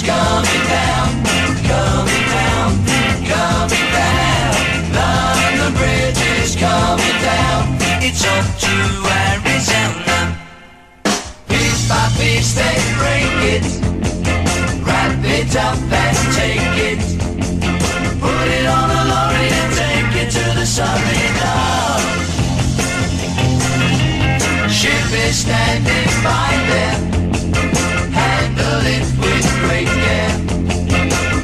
coming down, coming down, coming down. London Bridge is coming down. It's up to Arizona. Piece by piece they break it, wrap it up and take it, put it on a lorry and take it to the Surrey now. Ship is standing by there, handle it with great care.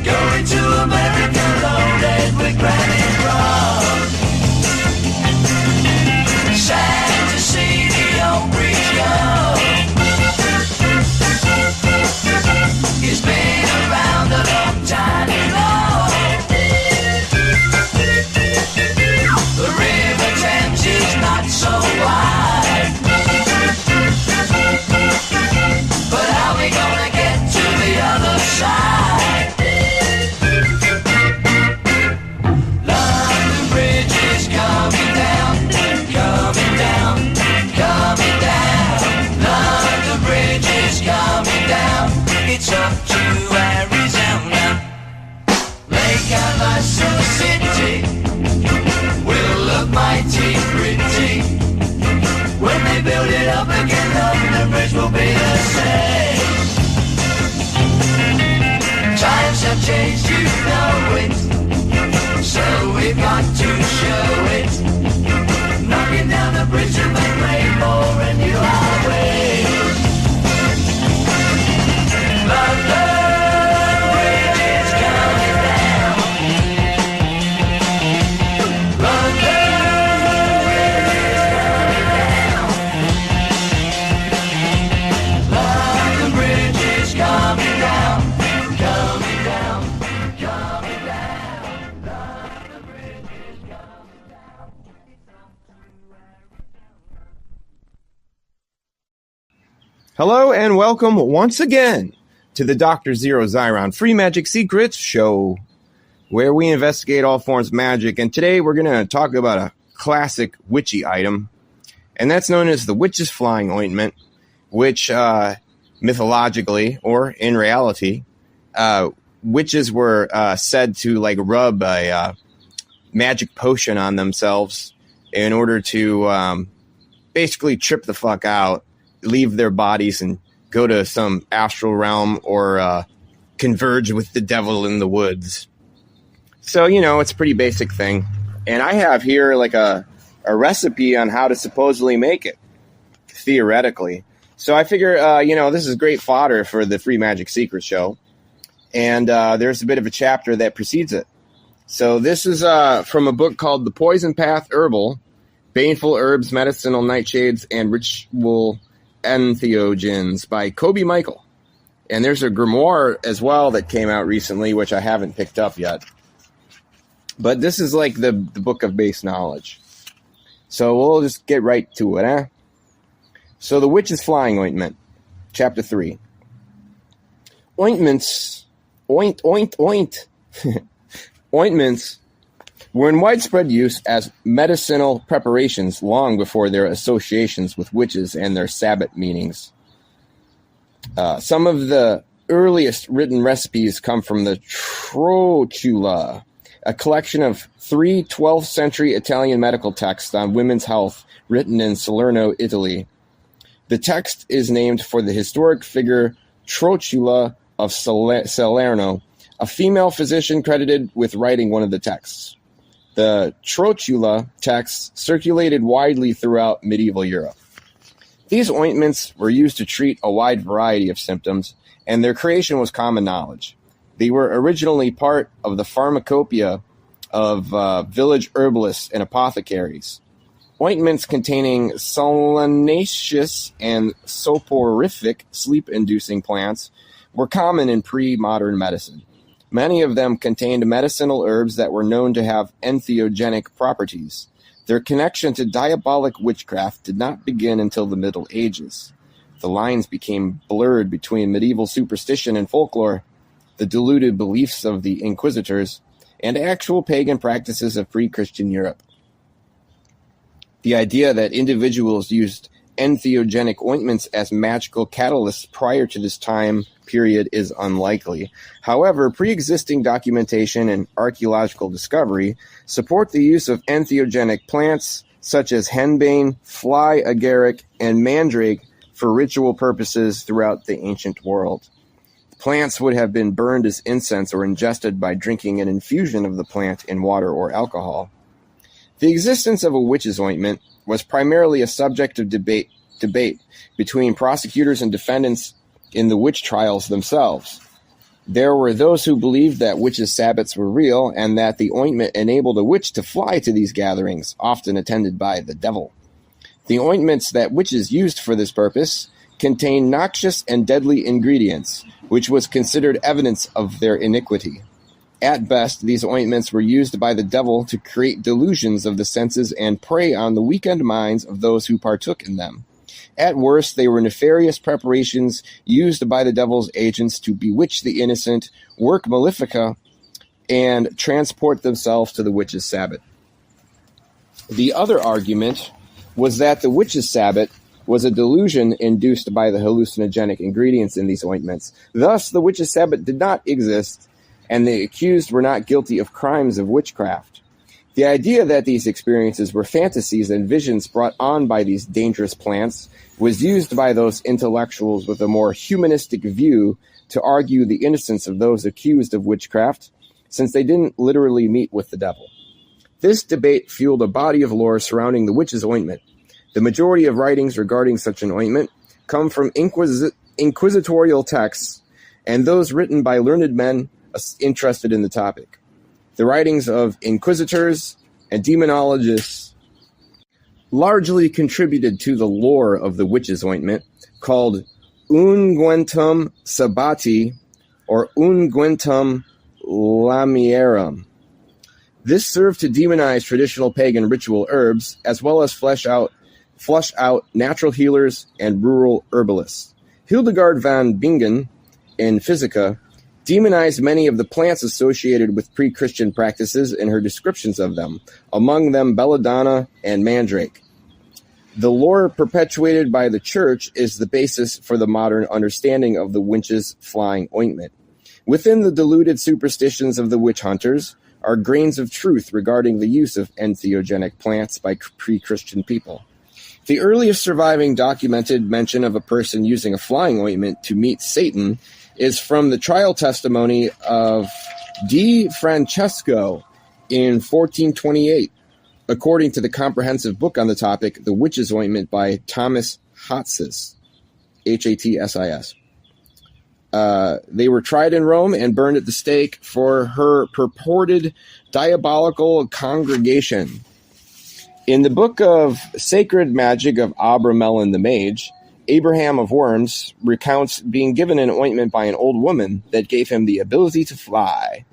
Going to America loaded with granite rock. Sad to see the old bridge go. It's been around a long time, you know. The River Thames is not so wide, but how we gonna get to the other side? London Bridge is coming down, coming down, coming down. London Bridge is coming down. It's up to Arizona. Lake Havasu City will look mighty pretty when they build it up again. London Bridge will be the same. Times have changed, you know it, so we've got to show it. Knocking down the bridge to make way for a new highway. London Bridge is coming down. London Bridge is coming down. London Bridge is coming down, coming down, coming down. London Bridge is coming down. Hello and welcome once again to the Dr. Zeero Xiron Free Magic Secrets Show, where we investigate all forms of magic. And today we're going to talk about a classic witchy item, and that's known as the Witch's Flying Ointment, which mythologically, or in reality, witches were said to like rub a magic potion on themselves in order to basically trip the fuck out, leave their bodies and go to some astral realm or converge with the devil in the woods. So, you know, it's a pretty basic thing. And I have here like a recipe on how to supposedly make it, theoretically. So I figure, this is great fodder for the Free Magic Secret Show. And there's a bit of a chapter that precedes it. So this is from a book called The Poison Path Herbal, Baneful Herbs, Medicinal Nightshades, and Ritual Entheogens by Kobe Michael. And there's a grimoire as well that came out recently, which I haven't picked up yet. But this is like the book of base knowledge. So we'll just get right to it, eh? So the Witch's Flying Ointment, Chapter 3. Ointments, Ointments were in widespread use as medicinal preparations long before their associations with witches and their Sabbath meanings. Some of the earliest written recipes come from the Trocula, a collection of 3 12th century Italian medical texts on women's health written in Salerno, Italy. The text is named for the historic figure Trocula of Salerno, a female physician credited with writing one of the texts. The Trocula texts circulated widely throughout medieval Europe. These ointments were used to treat a wide variety of symptoms, and their creation was common knowledge. They were originally part of the pharmacopoeia of village herbalists and apothecaries. Ointments containing solanaceous and soporific sleep-inducing plants were common in pre-modern medicine. Many of them contained medicinal herbs that were known to have entheogenic properties. Their connection to diabolic witchcraft did not begin until the Middle Ages. The lines became blurred between medieval superstition and folklore, the deluded beliefs of the inquisitors, and actual pagan practices of pre-Christian Europe. The idea that individuals used entheogenic ointments as magical catalysts prior to this time period is unlikely. However, pre-existing documentation and archaeological discovery support the use of entheogenic plants such as henbane, fly agaric, and mandrake for ritual purposes throughout the ancient world. Plants would have been burned as incense or ingested by drinking an infusion of the plant in water or alcohol. The existence of a witch's ointment was primarily a subject of debate between prosecutors and defendants in the witch trials themselves. There were those who believed that witches' sabbats were real and that the ointment enabled a witch to fly to these gatherings, often attended by the devil. The ointments that witches used for this purpose contained noxious and deadly ingredients, which was considered evidence of their iniquity. At best, these ointments were used by the devil to create delusions of the senses and prey on the weakened minds of those who partook in them. At worst, they were nefarious preparations used by the devil's agents to bewitch the innocent, work malefica, and transport themselves to the witch's sabbat. The other argument was that the witch's sabbat was a delusion induced by the hallucinogenic ingredients in these ointments. Thus, the witch's sabbat did not exist, and the accused were not guilty of crimes of witchcraft. The idea that these experiences were fantasies and visions brought on by these dangerous plants was used by those intellectuals with a more humanistic view to argue the innocence of those accused of witchcraft, since they didn't literally meet with the devil. This debate fueled a body of lore surrounding the witch's ointment. The majority of writings regarding such an ointment come from inquisitorial texts and those written by learned men interested in the topic. The writings of inquisitors and demonologists largely contributed to the lore of the witch's ointment, called unguentum sabbati or unguentum lamierum. This served to demonize traditional pagan ritual herbs, as well as flush out natural healers and rural herbalists. Hildegard van Bingen, in Physica, demonized many of the plants associated with pre-Christian practices in her descriptions of them, among them belladonna and mandrake. The lore perpetuated by the church is the basis for the modern understanding of the witch's flying ointment. Within the diluted superstitions of the witch hunters are grains of truth regarding the use of entheogenic plants by pre-Christian people. The earliest surviving documented mention of a person using a flying ointment to meet Satan is from the trial testimony of Di Francesco in 1428, according to the comprehensive book on the topic, The Witch's Ointment by Thomas Hatsis, Hatsis. They were tried in Rome and burned at the stake for her purported diabolical congregation. In the book of Sacred Magic of Abramelin the Mage, Abraham of Worms recounts being given an ointment by an old woman that gave him the ability to fly.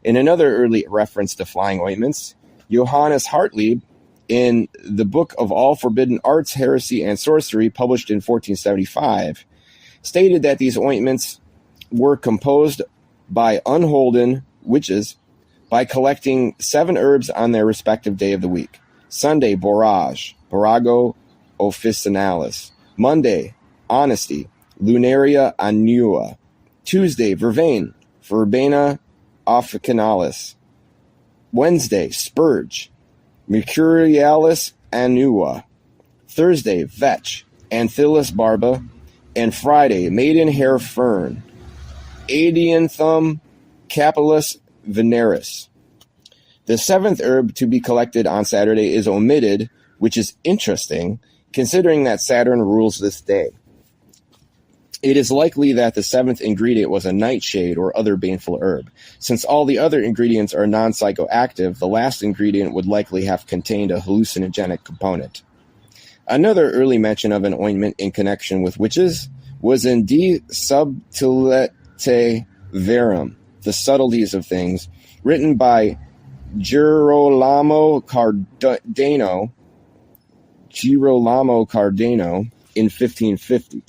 In another early reference to flying ointments, Johannes Hartlieb, in the Book of All Forbidden Arts, Heresy, and Sorcery, published in 1475, stated that these ointments were composed by unholden witches by collecting 7 herbs on their respective day of the week. Sunday, borage, borago officinalis. Monday, honesty, lunaria annua. Tuesday, vervain, verbena officinalis. Wednesday, spurge, mercurialis annua. Thursday, vetch, anthillis barba. And Friday, maidenhair fern, adianthum capillus veneris. The 7th herb to be collected on Saturday is omitted, which is interesting, considering that Saturn rules this day. It is likely that the 7th ingredient was a nightshade or other baneful herb. Since all the other ingredients are non-psychoactive, the last ingredient would likely have contained a hallucinogenic component. Another early mention of an ointment in connection with witches was in De Subtilite Verum, The Subtleties of Things, written by Girolamo Cardano in 1550.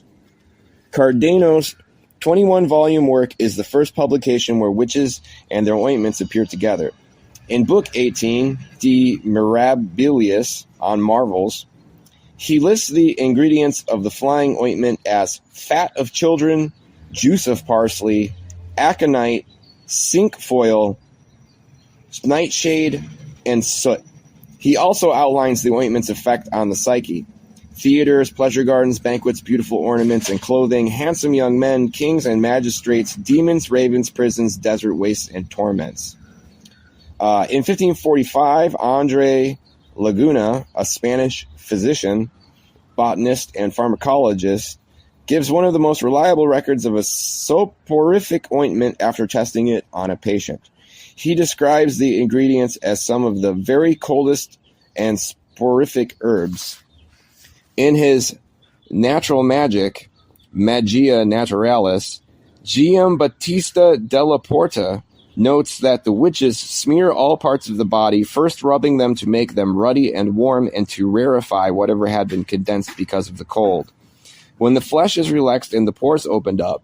Cardano's 21-volume work is the first publication where witches and their ointments appear together. In Book 18, De Mirabilis on Marvels, He lists the ingredients of the flying ointment as fat of children, juice of parsley, aconite, cinquefoil, nightshade, and soot. He also outlines the ointment's effect on the psyche. Theaters, pleasure gardens, banquets, beautiful ornaments and clothing, handsome young men, kings and magistrates, demons, ravens, prisons, desert wastes, and torments. In 1545, Andre Laguna, a Spanish physician, botanist, and pharmacologist, gives one of the most reliable records of a soporific ointment after testing it on a patient. He describes the ingredients as some of the very coldest and soporific herbs. In his Natural Magick, Magia Naturalis, Giambattista della Porta notes that the witches smear all parts of the body, first rubbing them to make them ruddy and warm and to rarefy whatever had been condensed because of the cold. When the flesh is relaxed and the pores opened up,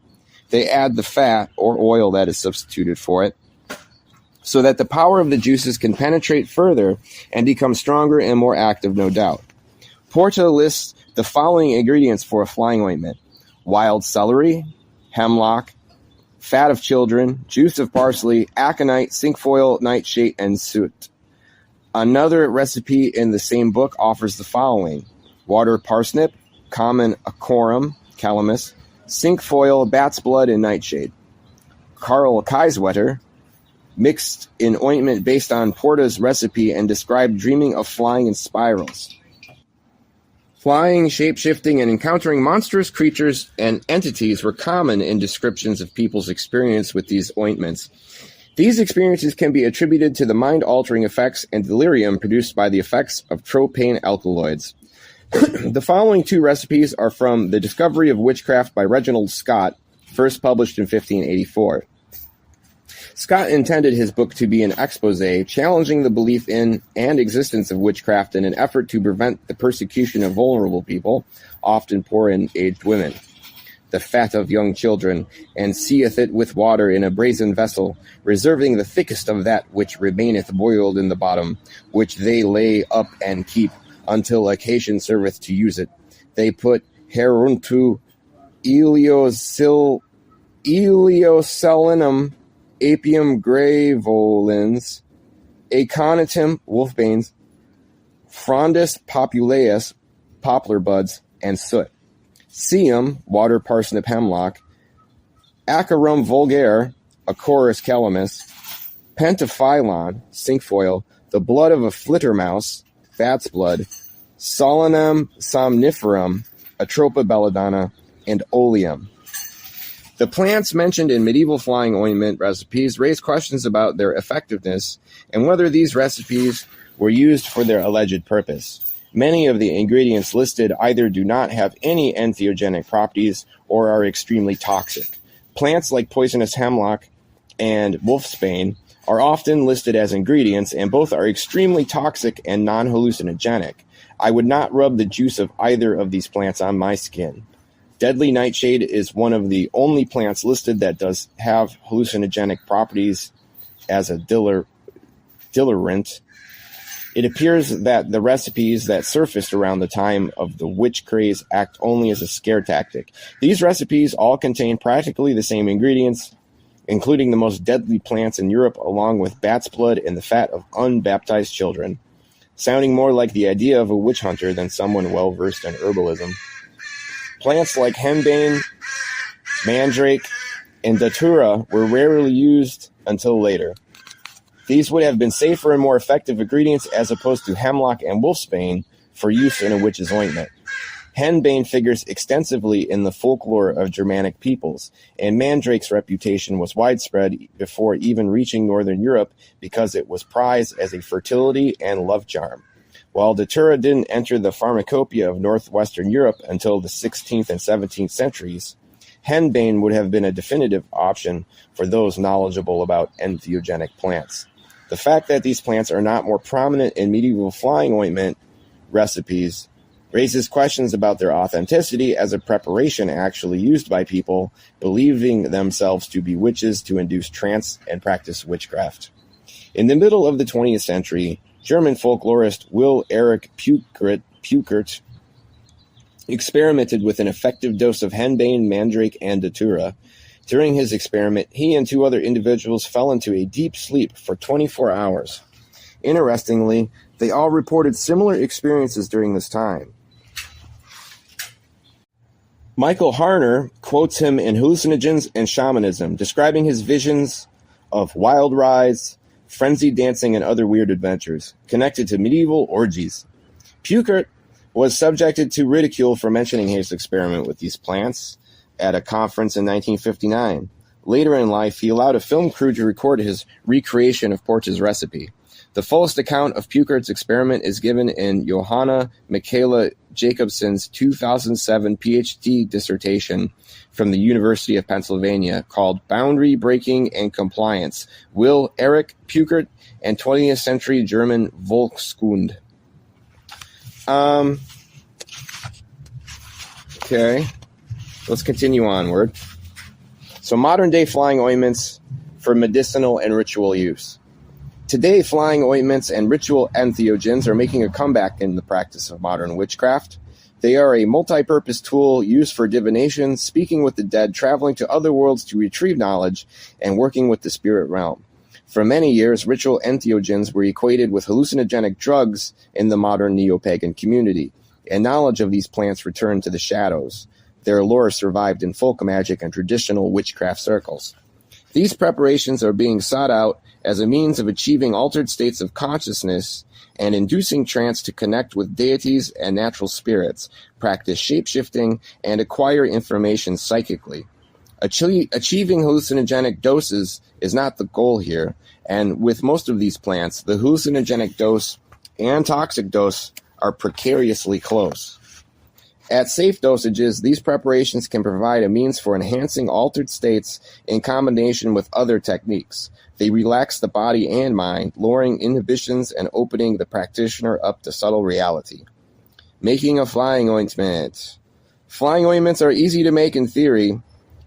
they add the fat or oil that is substituted for it, so that the power of the juices can penetrate further and become stronger and more active, no doubt. Porta lists the following ingredients for a flying ointment: wild celery, hemlock, fat of children, juice of parsley, aconite, cinquefoil, nightshade, and soot. Another recipe in the same book offers the following: water parsnip, common acorum, calamus, cinquefoil, bat's blood, and nightshade. Karl Kieswetter mixed in ointment based on Porta's recipe and described dreaming of flying in spirals. Flying, shape-shifting, and encountering monstrous creatures and entities were common in descriptions of people's experience with these ointments. These experiences can be attributed to the mind-altering effects and delirium produced by the effects of tropane alkaloids. The following two recipes are from The Discovery of Witchcraft by Reginald Scott, first published in 1584. Scott intended his book to be an exposé challenging the belief in and existence of witchcraft in an effort to prevent the persecution of vulnerable people, often poor and aged women. The fat of young children, and seeth it with water in a brazen vessel, reserving the thickest of that which remaineth boiled in the bottom, which they lay up and keep, until occasion serveth to use it. They put herunto Elioselinum, Apium graevolens, Aconitum, wolfbanes, Frondus populaeus, poplar buds, and soot. Seum, water parsnip hemlock, Acarum vulgare, Acorus calamus, Pentaphyllon, cinquefoil, the blood of a flittermouse, bat's blood, Solanum somniferum, Atropa belladonna, and Oleum. The plants mentioned in medieval flying ointment recipes raise questions about their effectiveness and whether these recipes were used for their alleged purpose. Many of the ingredients listed either do not have any entheogenic properties or are extremely toxic. Plants like poisonous hemlock and wolfsbane are often listed as ingredients, and both are extremely toxic and non-hallucinogenic. I would not rub the juice of either of these plants on my skin. Deadly nightshade is one of the only plants listed that does have hallucinogenic properties as a dilurant. It appears that the recipes that surfaced around the time of the witch craze act only as a scare tactic. These recipes all contain practically the same ingredients, including the most deadly plants in Europe, along with bat's blood and the fat of unbaptized children, sounding more like the idea of a witch hunter than someone well-versed in herbalism. Plants like henbane, mandrake, and datura were rarely used until later. These would have been safer and more effective ingredients as opposed to hemlock and wolfsbane for use in a witch's ointment. Henbane figures extensively in the folklore of Germanic peoples, and mandrake's reputation was widespread before even reaching northern Europe because it was prized as a fertility and love charm. While datura didn't enter the pharmacopoeia of northwestern Europe until the 16th and 17th centuries, henbane would have been a definitive option for those knowledgeable about entheogenic plants. The fact that these plants are not more prominent in medieval flying ointment recipes raises questions about their authenticity as a preparation actually used by people believing themselves to be witches to induce trance and practice witchcraft. In the middle of the 20th century, German folklorist Will Erik Pukert experimented with an effective dose of henbane, mandrake, and datura. During his experiment, he and 2 other individuals fell into a deep sleep for 24 hours. Interestingly, they all reported similar experiences during this time. Michael Harner quotes him in Hallucinogens and Shamanism, describing his visions of wild rides, frenzied dancing, and other weird adventures connected to medieval orgies. Pukert was subjected to ridicule for mentioning his experiment with these plants at a conference in 1959. Later in life, he allowed a film crew to record his recreation of Porch's recipe. The fullest account of Pukert's experiment is given in Johanna Michaela Jacobson's 2007 PhD dissertation from the University of Pennsylvania called Boundary Breaking and Compliance, Will Erich Pukert and 20th Century German Volkskunde. Okay, let's continue onward. So modern-day flying ointments for medicinal and ritual use. Today, flying ointments and ritual entheogens are making a comeback in the practice of modern witchcraft. They are a multi-purpose tool used for divination, speaking with the dead, traveling to other worlds to retrieve knowledge, and working with the spirit realm. For many years, ritual entheogens were equated with hallucinogenic drugs in the modern neo-pagan community, and knowledge of these plants returned to the shadows. Their lore survived in folk magic and traditional witchcraft circles. These preparations are being sought out as a means of achieving altered states of consciousness and inducing trance to connect with deities and natural spirits, practice shape-shifting, and acquire information psychically. Achieving hallucinogenic doses is not the goal here, and with most of these plants, the hallucinogenic dose and toxic dose are precariously close. At safe dosages, these preparations can provide a means for enhancing altered states in combination with other techniques. They relax the body and mind, lowering inhibitions and opening the practitioner up to subtle reality. Making a flying ointment. Flying ointments are easy to make in theory,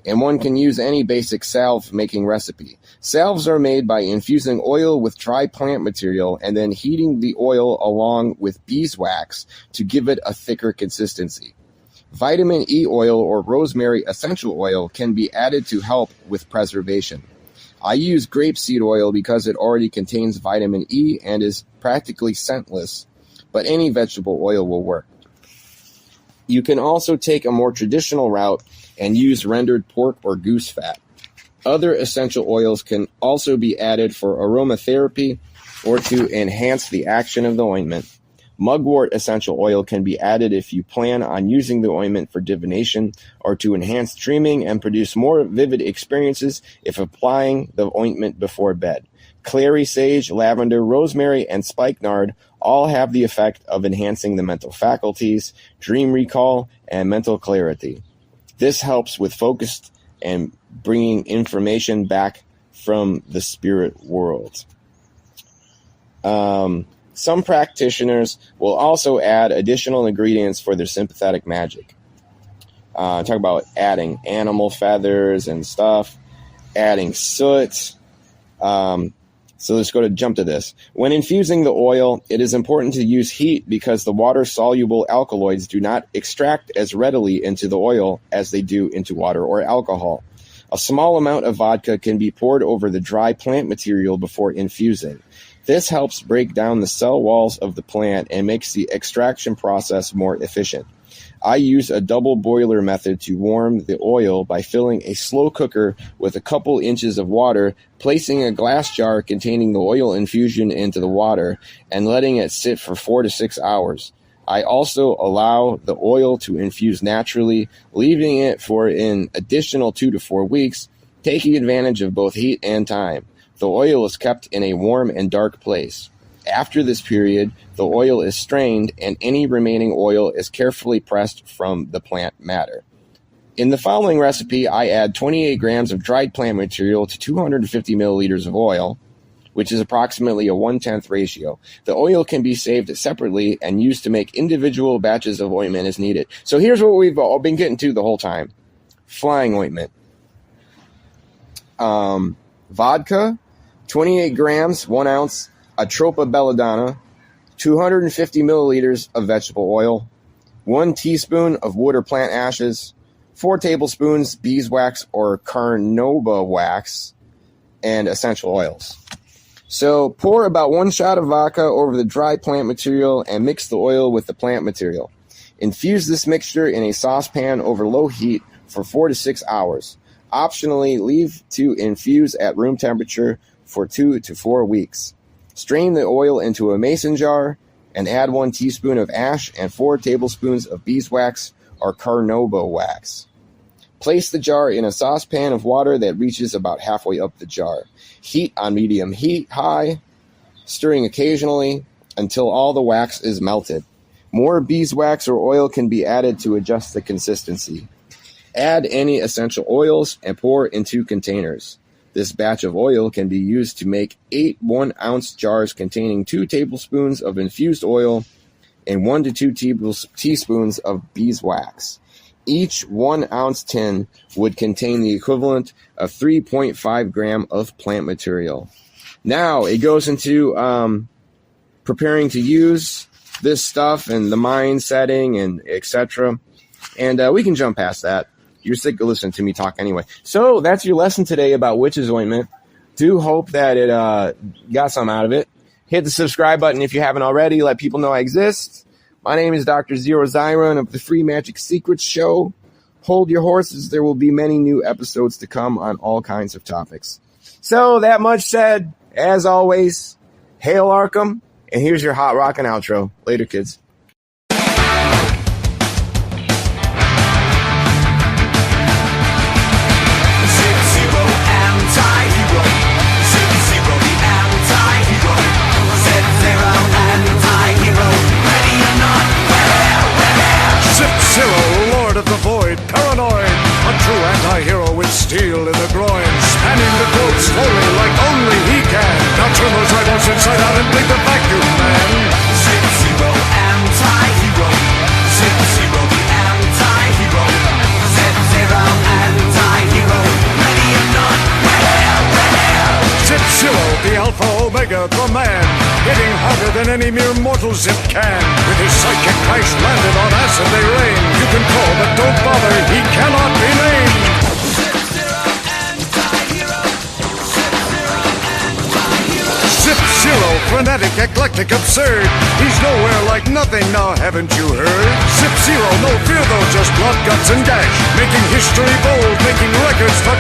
and one can use any basic salve-making recipe. Salves are made by infusing oil with dry plant material and then heating the oil along with beeswax to give it a thicker consistency. Vitamin E oil or rosemary essential oil can be added to help with preservation. I use grapeseed oil because it already contains vitamin E and is practically scentless, but any vegetable oil will work. You can also take a more traditional route and use rendered pork or goose fat. Other essential oils can also be added for aromatherapy or to enhance the action of the ointment. Mugwort essential oil can be added if you plan on using the ointment for divination or to enhance dreaming and produce more vivid experiences if applying the ointment before bed. Clary sage, lavender, rosemary, and spikenard all have the effect of enhancing the mental faculties, dream recall, and mental clarity. This helps with focus and bringing information back from the spirit world. Some practitioners will also add additional ingredients for their sympathetic magic. Talk about adding animal feathers and stuff, adding soot. So let's jump to this. When infusing the oil, it is important to use heat because the water-soluble alkaloids do not extract as readily into the oil as they do into water or alcohol. A small amount of vodka can be poured over the dry plant material before infusing. This helps break down the cell walls of the plant and makes the extraction process more efficient. I use a double boiler method to warm the oil by filling a slow cooker with a couple inches of water, placing a glass jar containing the oil infusion into the water, and letting it sit for 4 to 6 hours. I also allow the oil to infuse naturally, leaving it for an additional 2 to 4 weeks, taking advantage of both heat and time. The oil is kept in a warm and dark place. After this period, the oil is strained and any remaining oil is carefully pressed from the plant matter. In the following recipe, I add 28 grams of dried plant material to 250 milliliters of oil, which is approximately a 1/10 ratio. The oil can be saved separately and used to make individual batches of ointment as needed. So here's what we've all been getting to the whole time. Flying ointment. Vodka, 28 grams, 1 ounce, Atropa belladonna, 250 milliliters of vegetable oil, 1 teaspoon of wood or plant ashes, 4 tablespoons beeswax or carnauba wax, and essential oils. So pour about 1 shot of vodka over the dry plant material and mix the oil with the plant material. Infuse this mixture in a saucepan over low heat for 4 to 6 hours. Optionally, leave to infuse at room temperature for 2 to 4 weeks. Strain the oil into a mason jar and add 1 teaspoon of ash and 4 tablespoons of beeswax or carnauba wax. Place the jar in a saucepan of water that reaches about halfway up the jar. Heat on medium heat high, stirring occasionally until all the wax is melted. More beeswax or oil can be added to adjust the consistency. Add any essential oils and pour into containers. This batch of oil can be used to make 8 1-ounce jars containing 2 tablespoons of infused oil and 1 to 2 teaspoons of beeswax. Each 1-ounce tin would contain the equivalent of 3.5 grams of plant material. Now it goes into preparing to use this stuff and the mind setting and etc. And we can jump past that. You're sick of listening to me talk anyway. So that's your lesson today about witch's ointment. Do hope that it got some out of it. Hit the subscribe button if you haven't already. Let people know I exist. My name is Dr. Zeero Xiron of the Free Magic Secrets Show. Hold your horses. There will be many new episodes to come on all kinds of topics. So that much said, as always, hail Arkham. And here's your hot rockin' outro. Later, kids. Zeero, Lord of the Void, paranoid, a true anti-hero with steel in the groin, spanning the globe slowly like only he can. Now turn those eyeballs inside out and bleed the vacuum, man. Zeero, anti-hero. Zeero, the anti-hero. Zeero, anti-hero. Ready or not, Zeero, the Alpha Omega, the man, hitting harder than any mere mortal Zip can. With his psychic crash landed on acid they rain. You can call, but don't bother, he cannot be named. Zeero, frenetic, eclectic, absurd. He's nowhere like nothing, now haven't you heard? Zeero, no fear though, just blood, guts, and gash. Making history bold, making records for